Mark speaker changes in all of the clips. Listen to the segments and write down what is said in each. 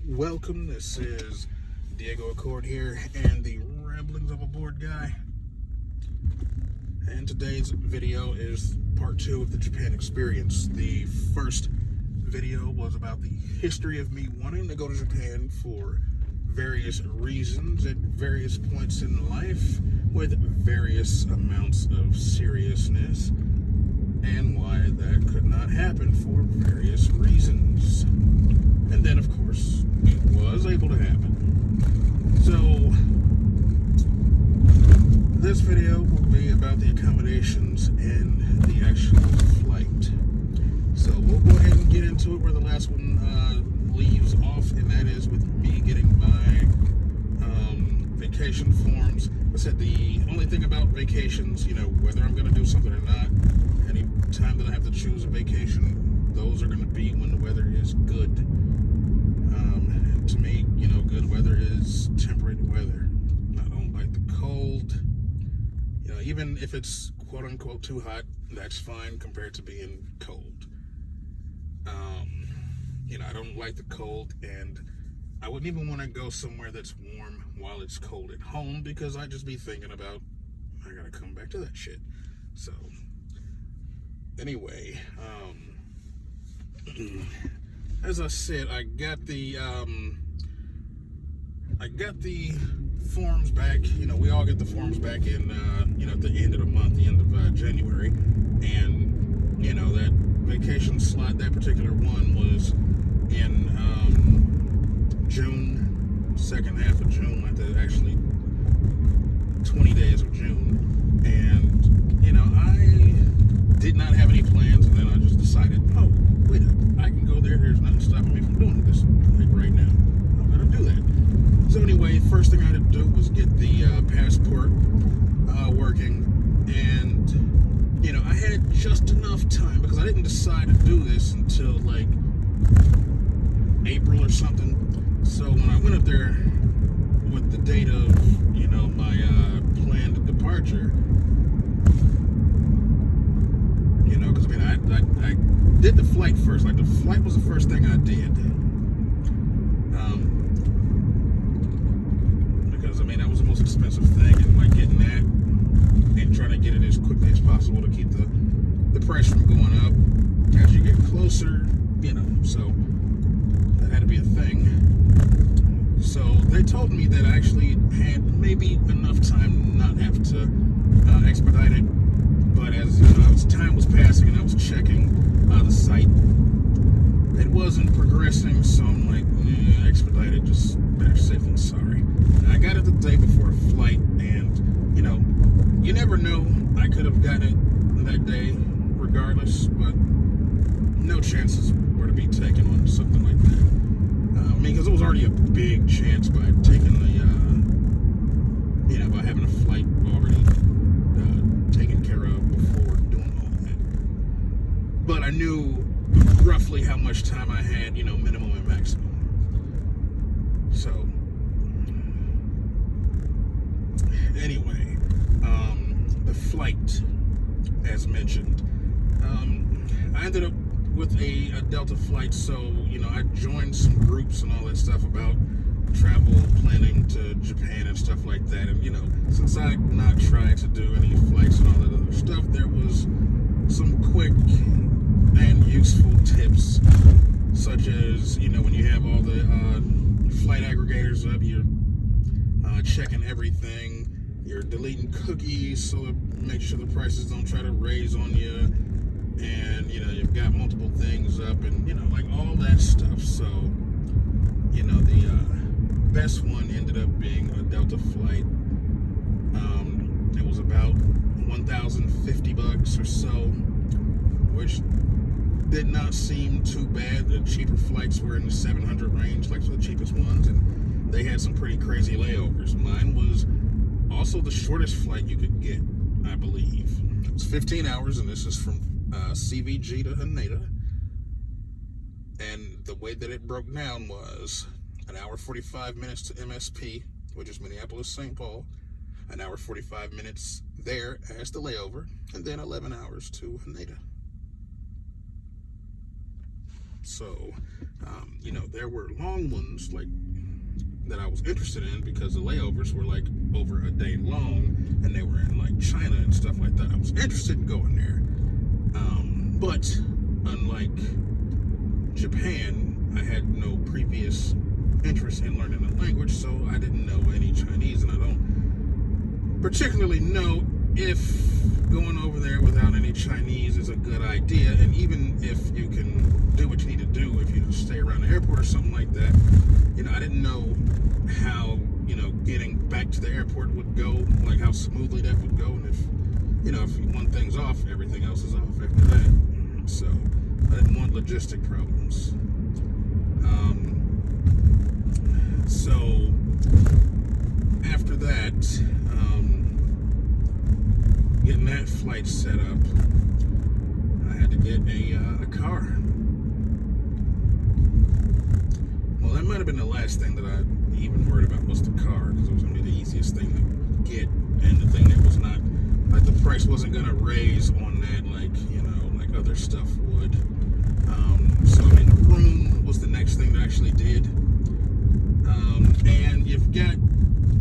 Speaker 1: Welcome. This is Diego Accord here and the Ramblings of a Bored Guy. And today's video is part 2 of the Japan experience. The first video was about the history of me wanting to go to Japan for various reasons at various points in life with various amounts of seriousness, and why that could not happen for various reasons. And then, of course, it was able to happen. So, this video will be about the accommodations and the actual flight. So, we'll go ahead and get into it where the last one leaves off, and that is with me getting my vacation forms. I said the only thing about vacations, whether I'm going to do something or not, any time that I have to choose a vacation, those are going to be when the weather is good. And to me, good weather is temperate weather. I don't like the cold. Even if it's quote unquote too hot, that's fine compared to being cold. I don't like the cold, and I wouldn't even want to go somewhere that's warm while it's cold at home, because I'd just be thinking about, I gotta come back to that shit. So, anyway, as I said, I got the forms back. We all get the forms back in, at the end of the month, the end of January, and that vacation slot, that particular one was in June, second half of June, actually 20 days of June, and I did not have any plans, and then I just decided, oh, wait up, I can go there, there's nothing stopping me from doing this right now, I'm gonna do that. So anyway, first thing I had to do was get the passport working, and I had just enough time, because I didn't decide to do this until like April or something. So when I went up there with the date of my planned departure, because I did the flight first. Like, the flight was the first thing I did, because that was the most expensive thing, and like getting that and trying to get it as quickly as possible to keep the price from going up as you get closer, so that had to be a thing. So they told me that I actually had maybe enough time to not have to expedite it, but as time was passing and I was checking the site, it wasn't progressing, so I'm like, expedite it, just better safe than sorry. And I got it the day before a flight, and you never know, I could have gotten it that day regardless, but no chances were to be taken on something like that. Because it was already a big chance by taking by having a flight already taken care of before doing all that. But I knew roughly how much time I had, minimum and maximum. So, anyway, the flight, as mentioned, I ended up with a Delta flight, so I joined some groups and all that stuff about travel planning to Japan and stuff like that. And since I'd not tried to do any flights and all that other stuff, there was some quick and useful tips, such as when you have all the flight aggregators up, you're checking everything, you're deleting cookies so to make sure the prices don't try to raise on you. And you've got multiple things up, and like all that stuff. So the best one ended up being a Delta flight. It was about $1,050 or so, which did not seem too bad. The cheaper flights were in the 700 range, like for the cheapest ones, and they had some pretty crazy layovers. Mine was also the shortest flight you could get, I believe. It was 15 hours, and this is from CVG to Haneda, and the way that it broke down was an hour 45 minutes to MSP, which is Minneapolis St. Paul, an hour 45 minutes there as the layover, and then 11 hours to Haneda. So, there were long ones like that I was interested in because the layovers were like over a day long, and they were in like China and stuff like that. I was interested in going there, but unlike Japan, I had no previous interest in learning the language, so I didn't know any Chinese, and I don't particularly know if going over there without any Chinese is a good idea. And even if you can do what you need to do, if you just stay around the airport or something like that, I didn't know how getting back to the airport would go, like how smoothly that would go, and if one thing's off, everything else is off after that. So I didn't want logistic problems. So after that, getting that flight set up, I had to get a car. Well, that might have been the last thing that I even worried about was the car, because it was going to be the easiest thing to get, and the thing that was not, like, the price wasn't going to raise on that like other stuff would. So the room was the next thing that I actually did. And you've got,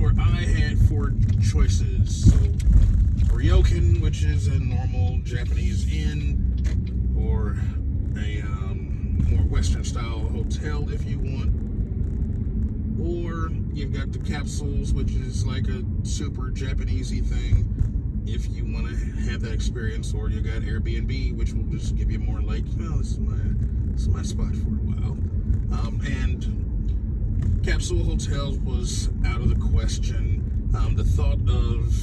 Speaker 1: or I had 4 choices. So ryokan, which is a normal Japanese inn, or a more Western style hotel if you want, or you've got the capsules, which is like a super Japanesey thing if you want to have that experience, or you got Airbnb, which will just give you more like, this is my spot for a while. And capsule hotels was out of the question. The thought of,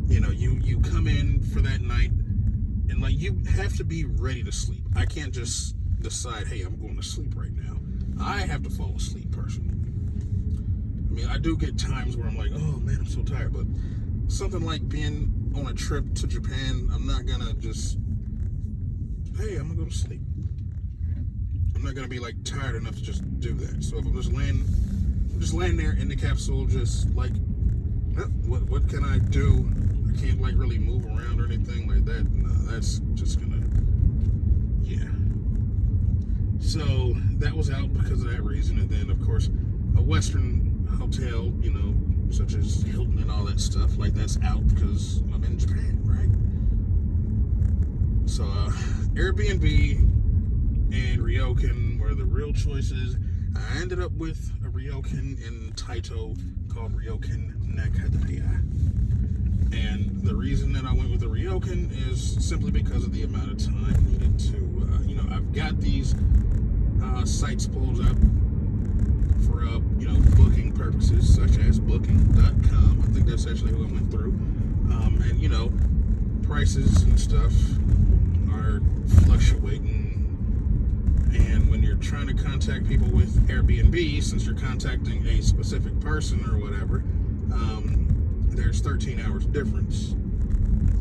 Speaker 1: you come in for that night, and like you have to be ready to sleep. I can't just decide, hey, I'm going to sleep right now. I have to fall asleep personally. I mean, I do get times where I'm like, oh man, I'm so tired, but something like being on a trip to Japan, I'm not gonna just, hey, I'm gonna go to sleep. I'm not gonna be like tired enough to just do that. So if I'm just laying there in the capsule, just like, what can I do? I can't like really move around or anything like that. No, that's just gonna, yeah. So that was out because of that reason. And then of course a Western hotel, such as Hilton and all that stuff, like that's out because I'm in Japan, right? So Airbnb and ryokan were the real choices. I ended up with a ryokan in Taito called Ryokan Nakadaya. And the reason that I went with the ryokan is simply because of the amount of time needed to, I've got these sites pulled up for, booking purposes, such as booking.com. I think that's actually who I went through. And, prices and stuff are fluctuating. And when you're trying to contact people with Airbnb, since you're contacting a specific person or whatever, there's 13 hours difference.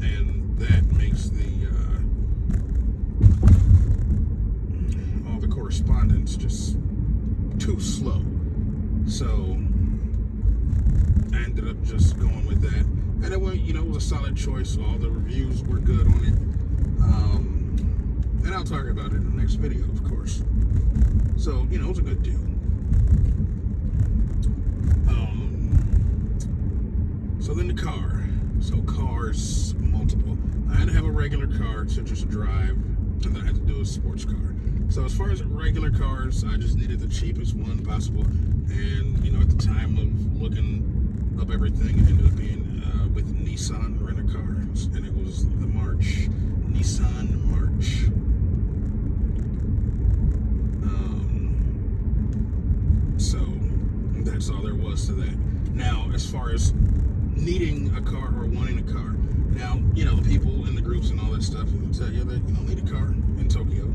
Speaker 1: And that makes all the correspondence just too slow. So I ended up just going with that. And it went, it was a solid choice. All the reviews were good on it. And I'll talk about it in the next video, of course. So, it was a good deal. So then the car. So cars, multiple. I had to have a regular car to just drive, and then I had to do a sports car. So as far as regular cars, I just needed the cheapest one possible. And, at the time of looking up everything, it ended up being with Nissan rent-a-cars. And it was the March. Nissan March. So that's all there was to that. Now, as far as needing a car or wanting a car, now, the people in the groups and all that stuff will tell you that you don't need a car in Tokyo.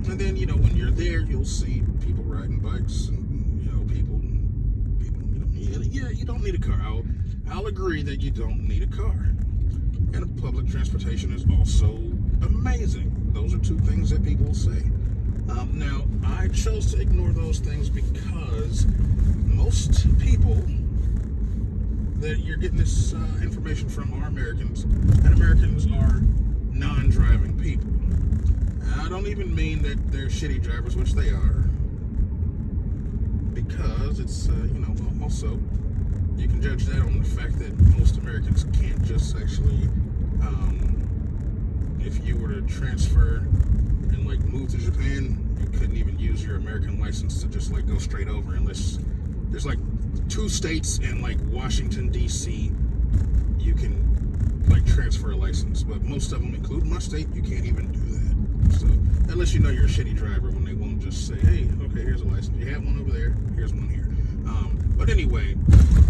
Speaker 1: And then, when you're there, you'll see people riding bikes and, people, you don't need a car. I'll agree that you don't need a car. And public transportation is also amazing. Those are 2 things that people will say. Now, I chose to ignore those things because most people that you're getting this information from are Americans, and Americans are non-driving people. And I don't even mean that they're shitty drivers, which they are, because it's, well, also, you can judge that on the fact that most Americans can't just actually, if you were to transfer and like move to Japan, you couldn't even use your American license to just like go straight over, unless there's like 2 states and like Washington D.C. you can like transfer a license, but most of them, including my state, you can't even do that. So unless you know you're a shitty driver, when they won't just say, hey, okay, here's a license, you have one over there, here's one here. But anyway,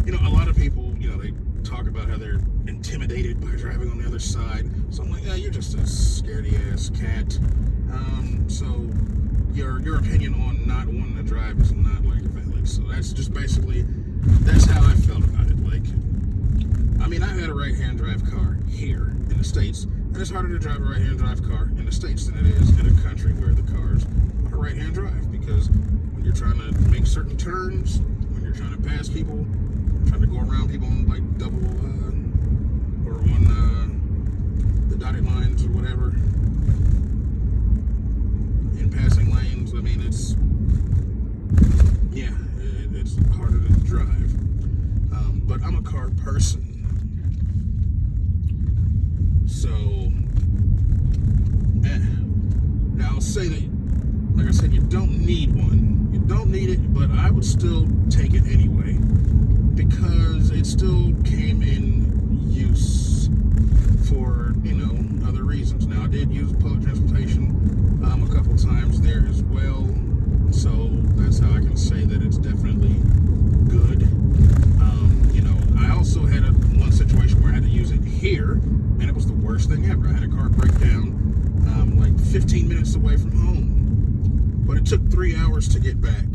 Speaker 1: a lot of people, they talk about how they're intimidated by driving on the other side. So I'm like, yeah, you're just a scaredy ass cat. So your opinion on not wanting to drive is not like valid. So that's just basically, that's how I felt about it. Like, I mean, I had a right-hand drive car here in the States, and it's harder to drive a right-hand drive car in the States than it is in a country where the cars are right-hand drive, because when you're trying to make certain turns, when you're trying to pass people, trying to go around people on like double or on the dotted lines or whatever in passing lanes, I mean, it's harder to drive. But I'm a car person, so now I'll say that, like I said, you don't need one. You don't need it, but I would still take it anyway, because it still came in use for, other reasons. Now, I did use public transportation a couple times there as well, so that's how I can say that it's definitely good. I also had one situation where I had to use it here, and it was the worst thing ever. I had a car break down like 15 minutes away from home, but it took 3 hours to get back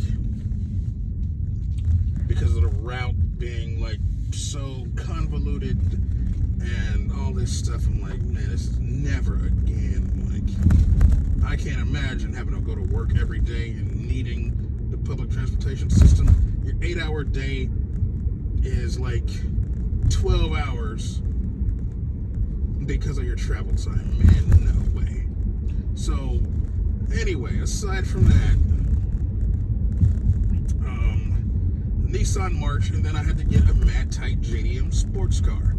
Speaker 1: because of the route being like so convoluted and all this stuff. I'm like, man, this is never again. Like, I can't imagine having to go to work every day and needing the public transportation system. Your 8-hour day is like 12 hours because of your travel time. Man, no way. So anyway, aside from that, Nissan March, and then I had to get a Mad Tight JDM sports car.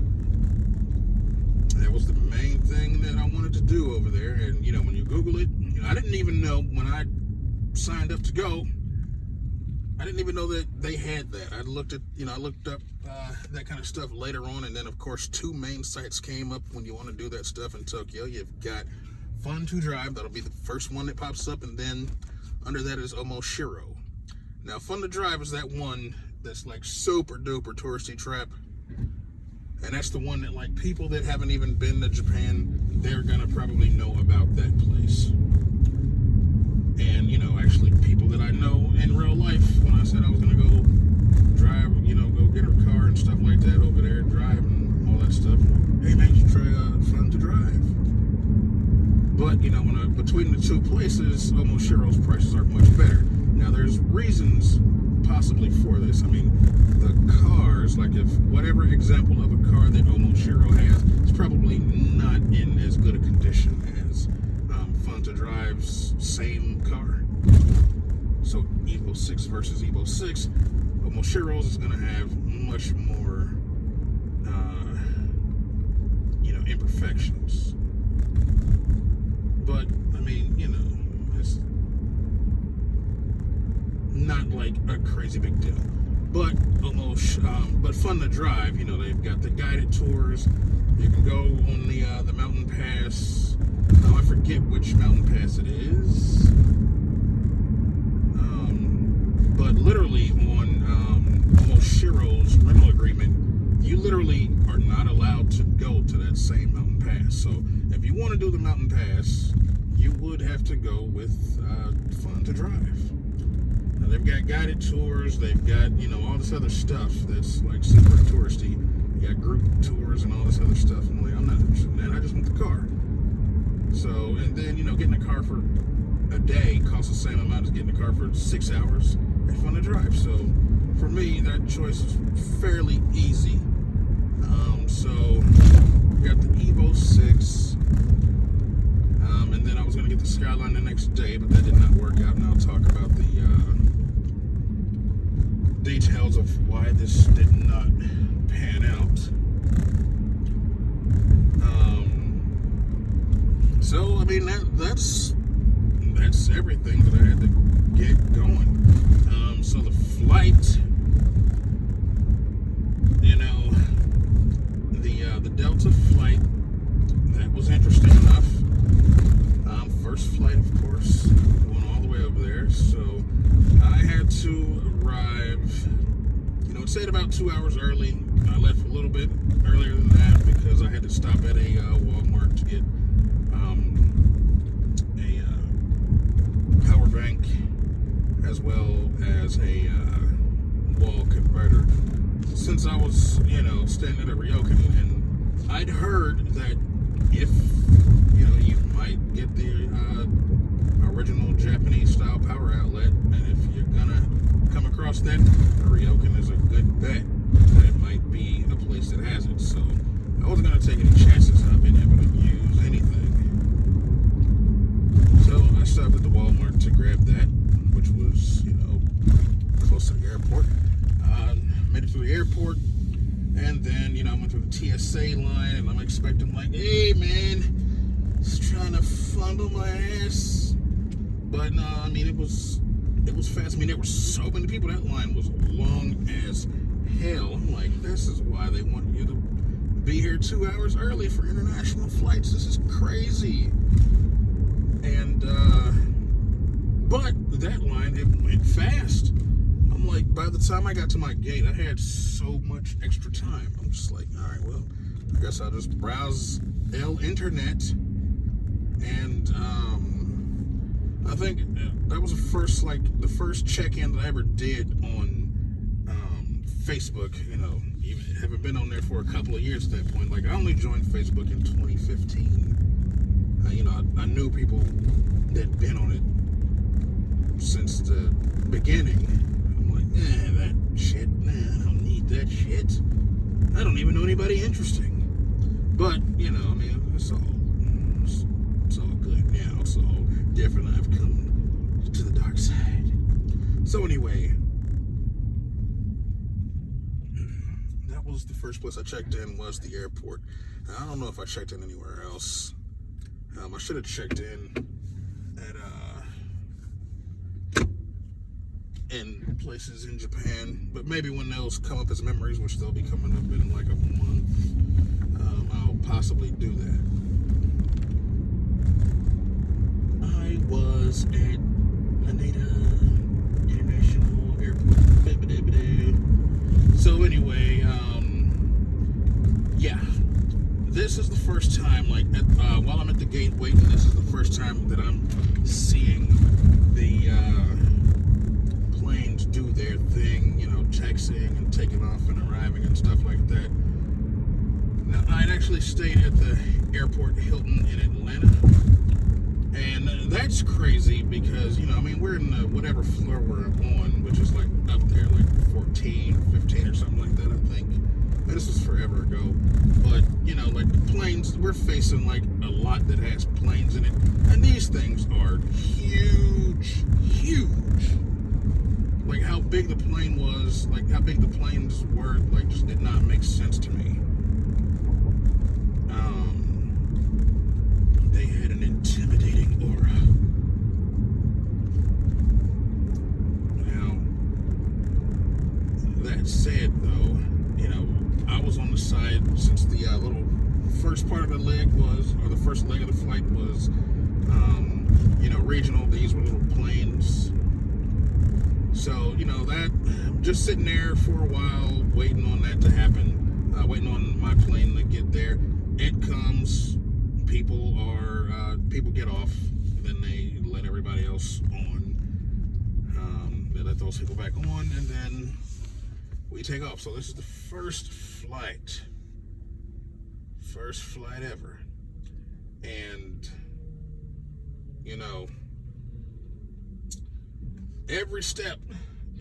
Speaker 1: That was the main thing that I wanted to do over there. And when you Google it, I didn't even know when I signed up to go, I didn't even know that they had that. I looked up that kind of stuff later on, and then of course 2 main sites came up when you want to do that stuff in Tokyo. You've got Fun to Drive, that'll be the first one that pops up, and then under that is Omoshiro. Now, Fun to Drive is that one that's like super duper touristy trap, and that's the one that like people that haven't even been to Japan, they're gonna probably know about that place. And actually people that I know in real life, when I said I was gonna go drive, go get a car and stuff like that over there, drive and all that stuff, hey man, you should try Fun to Drive. But when between the 2 places, Omoshiro's prices are much better. Now, there's reasons possibly for this. I mean, the cars, like if whatever example of a car that Omoshiro has, is probably not in as good a condition as Fun to Drive's same car. So Evo 6 versus Evo 6, Omoshiro's is going to have much more, imperfections. But, I mean, it's not like a crazy big deal. But but Fun to Drive, they've got the guided tours. You can go on the mountain pass. Now, I forget which mountain pass it is. But literally on Omoshiro's rental agreement, you literally are not allowed to go to that same mountain pass. So if you want to do the mountain pass, you would have to go with Fun to Drive. Now, they've got guided tours, they've got, all this other stuff that's like super touristy. You got group tours and all this other stuff. I'm like, I'm not interested in that, I just want the car. So, and then, getting a car for a day costs the same amount as getting a car for 6 hours at Fun to Drive. So, for me, that choice is fairly easy. So, we got the Evo 6. And then I was going to get the Skyline the next day, but that did not work out, and I'll talk about the details of why this did not pan out. So, I mean, that's everything that I had to get going. So the flight, you know, the Delta flight, that was interesting enough. First flight, of course, going all the way over there. So I had to arrive, it said about 2 hours early. I left a little bit earlier than that because I had to stop at a Walmart to get a power bank as well as a wall converter. Since I was, staying at a Ryokan, and I'd heard that if, you might get the original Japanese style power outlet, and if you're gonna come across that, Ryokan is a good bet that it might be a place that has it. So I wasn't gonna take any chances not being able to use anything. So I stopped at the Walmart to grab that, which was, close to the airport. Made it to the airport, and then, I went through the TSA line, and I'm expecting, like, hey, man, just trying to fumble my ass. But no, I mean, it was fast. I mean, there were so many people. That line was long as hell. I'm like, this is why they want you to be here 2 hours early for international flights. This is crazy. And, but that line, it went fast. I'm like, by the time I got to my gate, I had so much extra time. I'm just like, all right, well, I guess I'll just browse internet. And I think that was the first check-in that I ever did on Facebook. I haven't been on there for a couple of years at that point. Like, I only joined Facebook in 2015. I knew people that had been on it since the beginning. I'm like, that shit, I don't need that shit. I don't even know anybody interesting. But, I mean, it's all good now. It's all different. I've come to the dark side. So anyway, that was the first place I checked in, was the airport. I don't know if I checked in anywhere else. I should have checked in at in places in Japan, but maybe when those come up as memories, which they'll be coming up in like a month, I'll possibly do that. I was at Haneda International Airport. So anyway, yeah. This is the first time, like, while I'm at the gate waiting, this is the first time that I'm seeing the planes do their thing, taxiing and taking off and arriving and stuff like that. Now, I'd actually stayed at the airport Hilton in Atlanta, and that's crazy because, we're in the whatever floor we're on, which is like up there, like 14 or 15 or something like that, I think. This was forever ago, but like the planes, we're facing like a lot that has planes in it, and these things are huge. Like how big the plane was, like how big the planes were, like just did not make sense to me. They had an intimidating aura. Now, that said, though, I was on the side since the little first part of the leg was, or the first leg of the flight was, regional. These were little planes. So, that, just sitting there for a while, waiting on that to happen, waiting on my plane to get there. It comes, people get off, then they let everybody else on. They let those people back on, and then we take off. So this is the first flight ever, and every step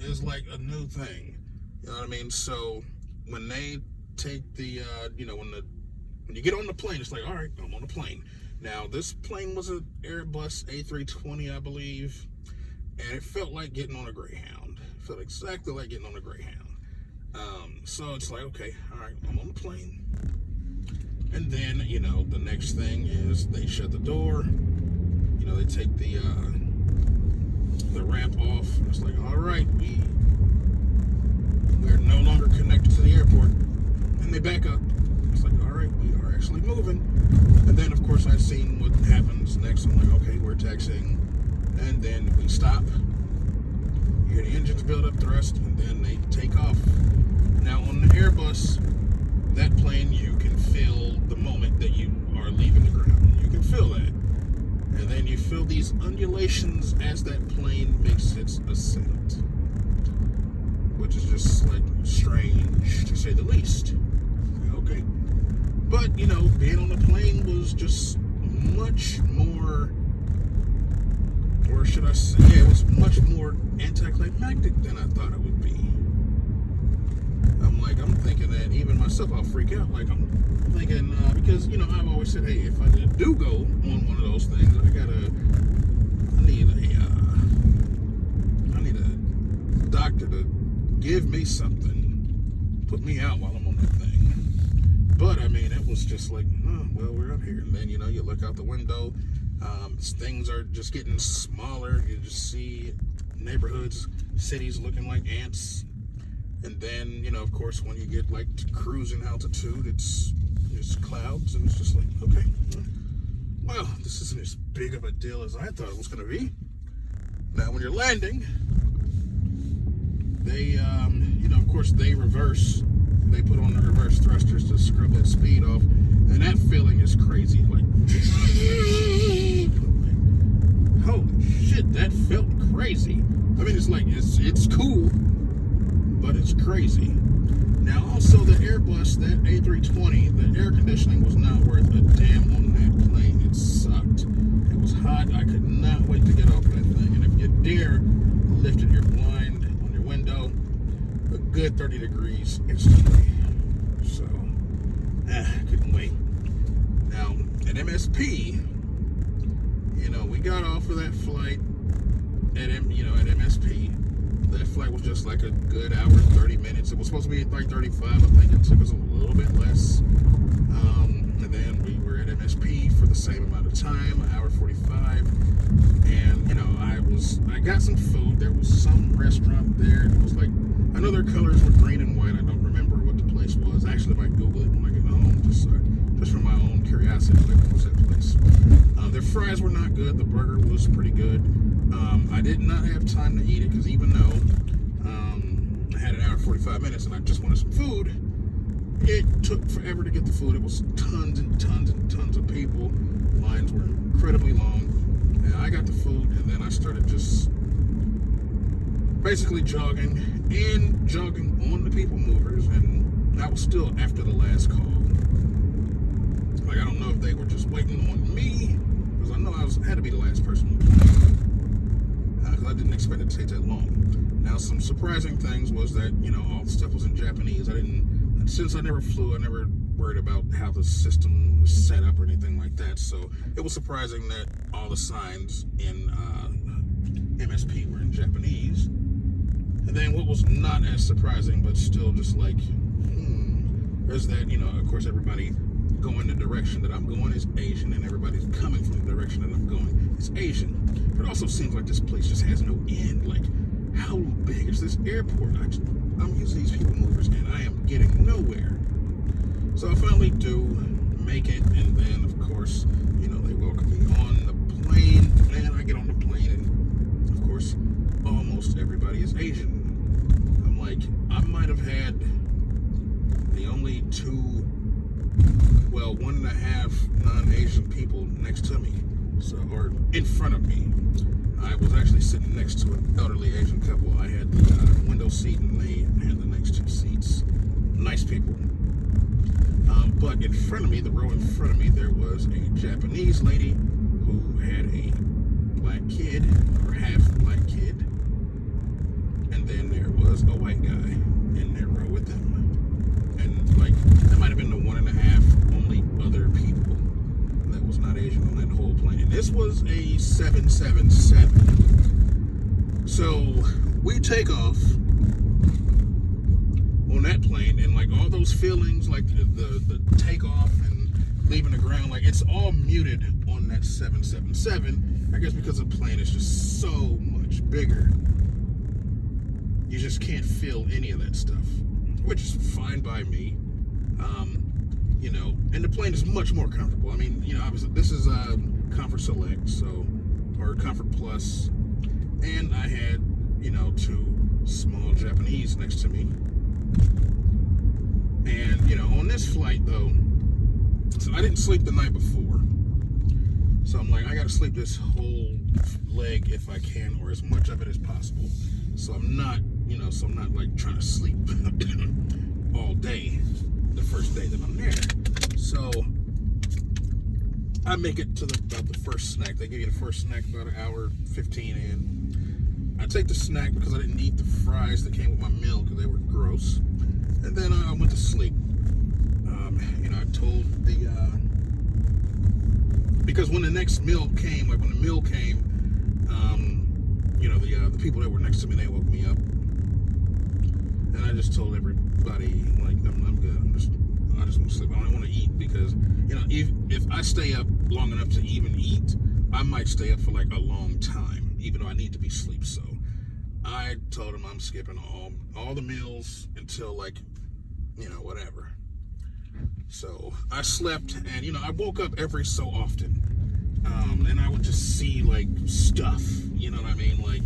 Speaker 1: is like a new thing. You know what I mean? So when they take the when you get on the plane, it's like, all right, I'm on the plane. Now, this plane was an Airbus A320, I believe, and it felt like getting on a Greyhound. It felt exactly like getting on a Greyhound. So it's like, okay, all right, I'm on the plane. And then, the next thing is they shut the door. They take the ramp off. It's like, all right, we're no longer connected to the airport. And they back up. It's like, all right, we are actually moving. And then, of course, I've seen what happens next. I'm like, okay, we're taxiing. And then we stop. You hear the engines build up thrust, and then they take off. Now, on the Airbus, that plane, you can feel the moment that you are leaving the ground. You can feel that. And then you feel these undulations as that plane makes its ascent, which is just like strange to say the least. Okay. But, being on the plane was just much more, or should I say, it was much more anticlimactic than I thought it would be. I'm thinking that even myself, I'll freak out. Like, I'm thinking, because, I've always said, hey, if I do go on one of those things, I need a doctor to give me something, put me out while I'm on that thing. But, it was just like, oh, well, we're up here. And then, you look out the window, things are just getting smaller. You just see neighborhoods, cities looking like ants. And then, of course, when you get like to cruising altitude, it's clouds, and it's just like, okay, well, this isn't as big of a deal as I thought it was going to be. Now, when you're landing, they, of course, they reverse. They put on the reverse thrusters to scrub that speed off, and that feeling is crazy. Like, holy shit, that felt crazy. It's like, it's cool, but it's crazy. Now, also, the Airbus, that A320, the air conditioning was not worth a damn on that plane. It sucked. It was hot. I could not wait to get off that thing. And if you dare lifted your blind on your window, a good 30 degrees instantly. So, couldn't wait. Now, at MSP, we got off of that flight at MSP. That flight was just like a good hour, 30 minutes. It was supposed to be like 35. I think it took us a little bit less. And then we were at MSP for the same amount of time, an hour 45. And, I got some food. There was some restaurant there. It was like, I know their colors were green and white. I don't remember what the place was. Actually, I might Google it when I get home, just for my own curiosity. Like, what was that place? Their fries were not good. The burger was pretty good. I did not have time to eat it because even though I had an hour 45 minutes and I just wanted some food, it took forever to get the food. It was tons and tons and tons of people. Lines were incredibly long. And I got the food, and then I started just basically jogging on the people movers, and that was still after the last call. Like, I don't know if they were just waiting on me, because I know I had to be the last person. Because I didn't expect it to take that long. Now, some surprising things was that, all the stuff was in Japanese. Since I never flew, I never worried about how the system was set up or anything like that. So it was surprising that all the signs in MSP were in Japanese. And then what was not as surprising, but still just like, is that, of course, everybody going the direction that I'm going is Asian, and everybody's coming from the direction that I'm going is Asian. But it also seems like this place just has no end. Like, how big is this airport? I'm using these people movers, and I am getting nowhere. So I finally do make it, and then, of course, they welcome me on the plane, and I get on the plane, and, of course, almost everybody is Asian. I'm like, I might have had the only 1.5 non-Asian people next to me, or in front of me. I was actually sitting next to an elderly Asian couple. I had the window seat, and they had the next two seats. Nice people. But in front of me, the row in front of me, there was a Japanese lady who had a black kid, or half black kid. And then there was a white guy in their row with them. And, that might have been the 1.5 only other people that was not Asian on 777. So we take off on that plane, and like all those feelings, like the takeoff and leaving the ground, like it's all muted on that 777. I guess because the plane is just so much bigger, you just can't feel any of that stuff, which is fine by me. You know, and the plane is much more comfortable. I mean, you know, obviously this is Comfort Select, so, or Comfort Plus, and I had, you know, two small Japanese next to me. And, you know, on this flight though, so I didn't sleep the night before. So I'm like, I gotta sleep this whole leg if I can, or as much of it as possible. So I'm not, you know, so I'm not like trying to sleep all day the first day that I'm there. So I make it to about the first snack. They give you the first snack about an hour 15 in. I take the snack because I didn't eat the fries that came with my meal because they were gross. And then I went to sleep. You know, I told the because when the next meal came, like when the meal came, you know, the people that were next to me, they woke me up, and I just told everybody, like, I'm good. I just want to sleep. I don't want to eat because, you know, if I stay up long enough to even eat, I might stay up for like a long time, even though I need to be asleep. So I told them I'm skipping all the meals until, like, you know, whatever. So I slept, and, you know, I woke up every so often, and I would just see like stuff, you know what I mean? Like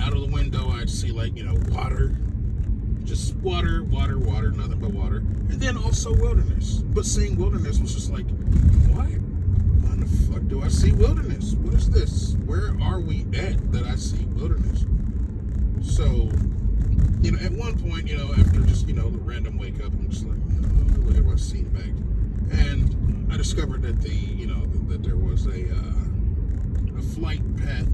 Speaker 1: out of the window, I'd see, like, you know, water, just water, nothing but water, and then also wilderness. But seeing wilderness was just like, why the fuck do I see wilderness? What is this? Where are we at that I see wilderness? So, you know, at one point, you know, after just, you know, the random wake up, I'm just like, oh, look at what I see back. And I discovered that you know, that there was a flight path.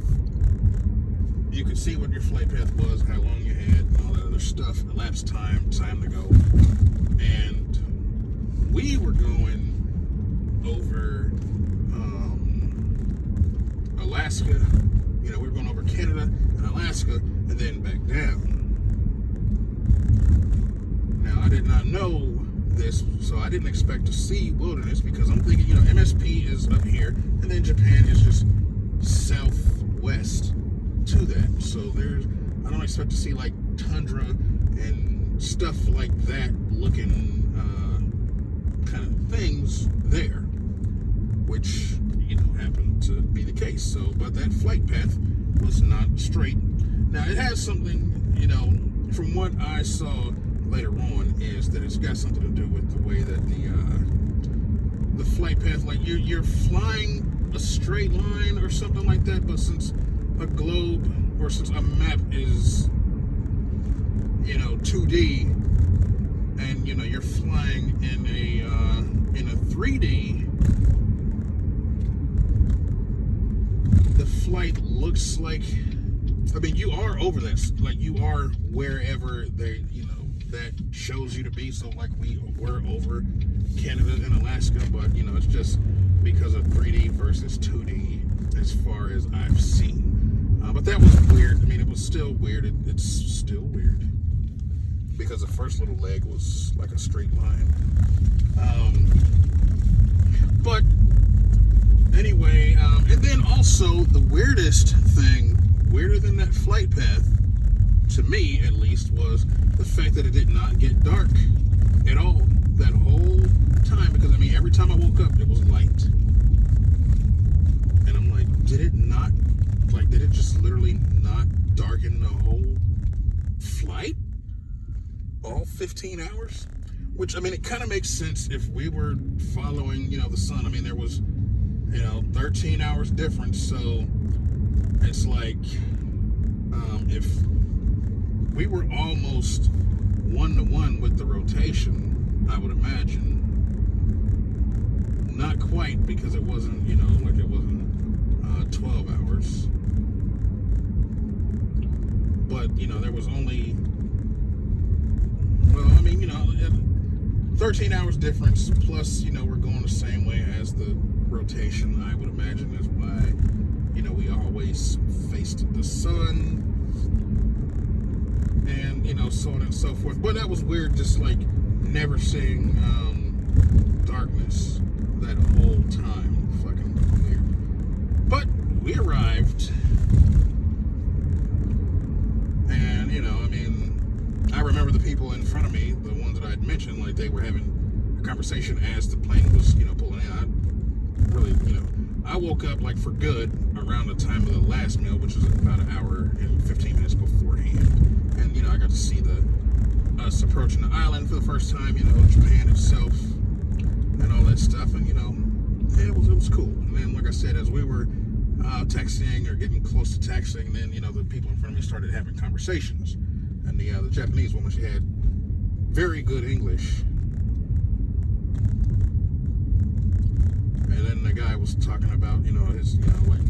Speaker 1: You could see what your flight path was, how long you had, and all that other stuff, elapsed time to go. And we were going over Alaska. You know, we were going over Canada and Alaska, and then back down. Now, I did not know this, so I didn't expect to see wilderness because I'm thinking, you know, MSP is up here, and then Japan is just southwest to that. So I don't expect to see like tundra and stuff like that looking kind of things there, which, you know, happened to be the case. So, but that flight path was not straight. Now, it has something, you know, from what I saw later on, is that it's got something to do with the way that the flight path, like you're flying a straight line or something like that, but since a globe or since a map is, you know, 2D, and, you know, you're flying in a 3D, the flight looks like, I mean, you are over that, like you are wherever they, you know, that shows you to be. So like we were over Canada and Alaska, but, you know, it's just because of 3D versus 2D as far as I've seen. But that was weird. I mean, it was still weird. It's still weird because the first little leg was like a straight line. But anyway, and then also the weirdest thing, weirder than that flight path, to me at least, was the fact that it did not get dark at all that whole time. Because, I mean, every time I woke up, it was light. And I'm like, did it just literally not darken the whole flight? All 15 hours? Which, I mean, it kind of makes sense if we were following, you know, the sun. I mean, there was, you know, 13 hours difference. So it's like, if we were almost 1-to-1 with the rotation, I would imagine. Not quite, because it wasn't, you know, like it wasn't 12 hours. But, you know, there was only, well, I mean, you know, 13 hours difference, plus, you know, we're going the same way as the rotation, I would imagine, is why, You know, we always faced the sun, and you know, so on and so forth. But that was weird, just like never seeing darkness that whole time. Fucking weird. But we arrived, and you know, I mean, I remember the people in front of me, the ones that I'd mentioned, like they were having a conversation as the plane was, you know, pulling in. I really, you know, I woke up like for good around the time of the last meal, which was about an hour and 15 minutes beforehand. And you know, I got to see us approaching the island for the first time, you know, Japan itself and all that stuff. And you know, it was cool. And then, like I said, as we were taxiing or getting close to taxiing, then you know, the people in front of me started having conversations. And the Japanese woman, she had very good English. And then the guy was talking about, you know, his, you know, like,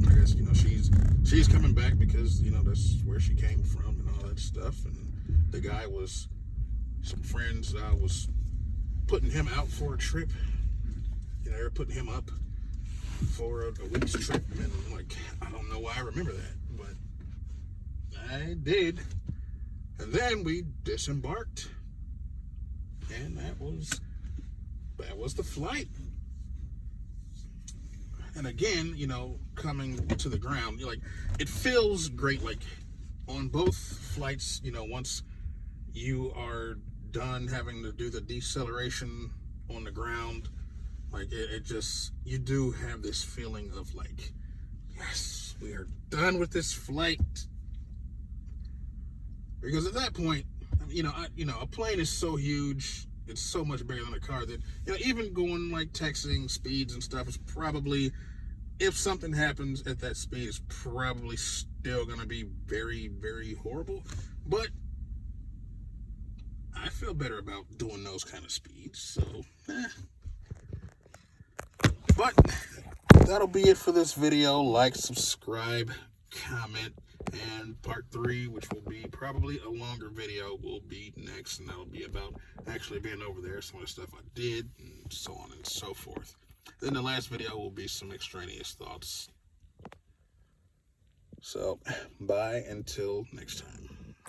Speaker 1: I guess, you know, she's coming back because, you know, that's where she came from and all that stuff. And the guy was, some friends was putting him out for a trip. You know, they were putting him up for a week's trip. And I'm like, I don't know why I remember that, but I did. And then we disembarked. And that was the flight. And again, you know, coming to the ground, you're like, it feels great. Like on both flights, you know, once you are done having to do the deceleration on the ground, like it just, you do have this feeling of like, yes, we are done with this flight. Because at that point, you know, a plane is so huge. It's so much bigger than a car that, you know, even going like taxiing speeds and stuff is probably, if something happens at that speed, it's probably still going to be very, very horrible. But I feel better about doing those kind of speeds. So, But that'll be it for this video. Like, subscribe, comment, and part 3, which will be probably a longer video, will be next, and that'll be about actually being over there, some of the stuff I did, and so on and so forth. Then the last video will be some extraneous thoughts. So, bye until next time.